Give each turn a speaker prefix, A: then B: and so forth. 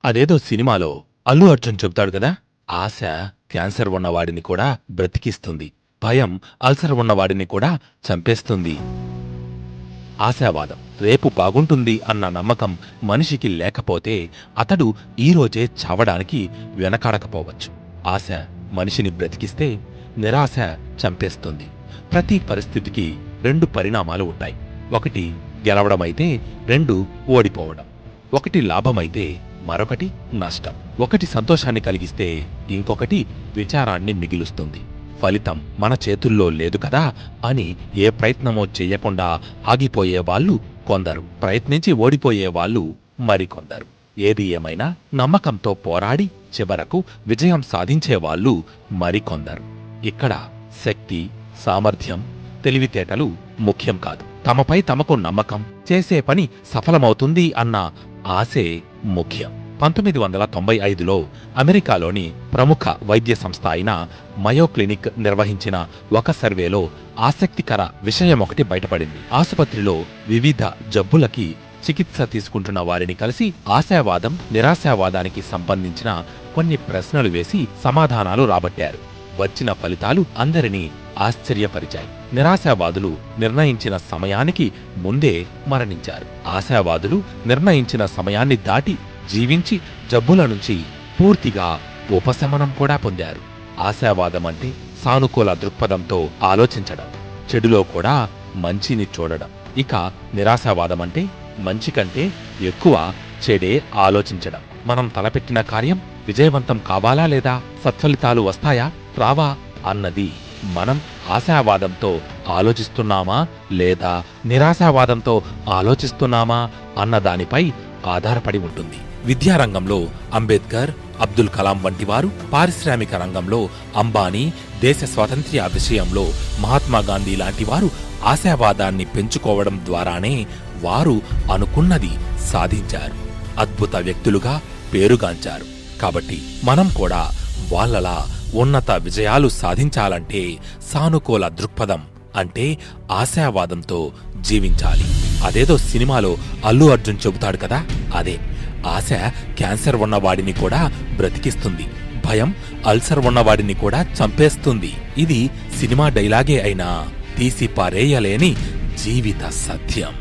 A: అదేదో సినిమాలో అల్లు అర్జున్ చెబుతాడు కదా, ఆశ క్యాన్సర్ ఉన్నవాడిని కూడా బ్రతికిస్తుంది, భయం అల్సర్ ఉన్నవాడిని కూడా చంపేస్తుంది. ఆశావాదం రేపు బాగుంటుంది అన్న నమ్మకం మనిషికి లేకపోతే అతడు ఈరోజే చావడానికి వెనకాడకపోవచ్చు. ఆశ మనిషిని బ్రతికిస్తే నిరాశ చంపేస్తుంది. ప్రతి పరిస్థితికి రెండు పరిణామాలు ఉంటాయి. ఒకటి గెలవడమైతే, రెండు ఓడిపోవడం. ఒకటి లాభమైతే, మరొకటి నష్టం. ఒకటి సంతోషాన్ని కలిగిస్తే, ఇంకొకటి విచారాన్ని మిగిలుస్తుంది. ఫలితం మన చేతుల్లో లేదు కదా అని ఏ ప్రయత్నమో చెయ్యకుండా ఆగిపోయేవాళ్లు కొందరు, ప్రయత్నించి ఓడిపోయేవాళ్లు మరికొందరు. ఏది ఏమైనా నమ్మకంతో పోరాడి చివరకు విజయం సాధించేవాళ్లు మరికొందరు. ఇక్కడ శక్తి, సామర్థ్యం, తెలివితేటలు ముఖ్యం కాదు. తమపై తమకు నమ్మకం, చేసే పని సఫలమవుతుంది అన్న ఆశే ముఖ్యం. 1995లో అమెరికాలోని ప్రముఖ వైద్య సంస్థ అయిన మయో క్లినిక్ నిర్వహించిన ఒక సర్వేలో ఆసక్తికర విషయమొకటి బయటపడింది. ఆసుపత్రిలో వివిధ జబ్బులకి చికిత్స తీసుకుంటున్న వారిని కలిసి ఆశావాదం, నిరాశావాదానికి సంబంధించిన కొన్ని ప్రశ్నలు వేసి సమాధానాలు రాబట్టారు. వచ్చిన ఫలితాలు అందరినీ ఆశ్చర్యపరిచాయి. నిరాశావాదులు నిర్ణయించిన సమయానికి ముందే మరణించారు. ఆశావాదులు నిర్ణయించిన సమయాన్ని దాటి జీవించి జబ్బుల నుంచి పూర్తిగా ఉపశమనం కూడా పొందారు. ఆశావాదం అంటే సానుకూల దృక్పథంతో ఆలోచించడం, చెడులో కూడా మంచిని చూడడం. ఇక నిరాశావాదం అంటే మంచి కంటే ఎక్కువ చెడే ఆలోచించడం. మనం తలపెట్టిన కార్యం విజయవంతం కావాలా లేదా, సత్ఫలితాలు వస్తాయా రావా అన్నది మనం ఆశావాదంతో ఆలోచిస్తున్నామా లేదా నిరాశావాదంతో ఆలోచిస్తున్నామా అన్నదానిపై ఆధారపడి ఉంటుంది. విద్యారంగంలో అంబేద్కర్, అబ్దుల్ కలాం వంటి వారు, పారిశ్రామిక రంగంలో అంబానీ, దేశ స్వాతంత్ర్య విషయంలో మహాత్మాగాంధీ లాంటి వారు ఆశావాదాన్ని పెంచుకోవడం ద్వారానే వారు అనుకున్నది సాధించారు. అద్భుత వ్యక్తులుగా పేరుగాంచారు. కాబట్టి మనం కూడా వాళ్ళలా ఉన్నత విజయాలు సాధించాలంటే సానుకూల దృక్పథం అంటే ఆశావాదంతో జీవించాలి. అదేదో సినిమాలో అల్లు అర్జున్ చెబుతాడు కదా, అదే ఆశ క్యాన్సర్ ఉన్నవాడిని కూడా బ్రతికిస్తుంది, భయం అల్సర్ ఉన్నవాడిని కూడా చంపేస్తుంది. ఇది సినిమా డైలాగే అయినా తీసి పారేయలేని జీవిత సత్యం.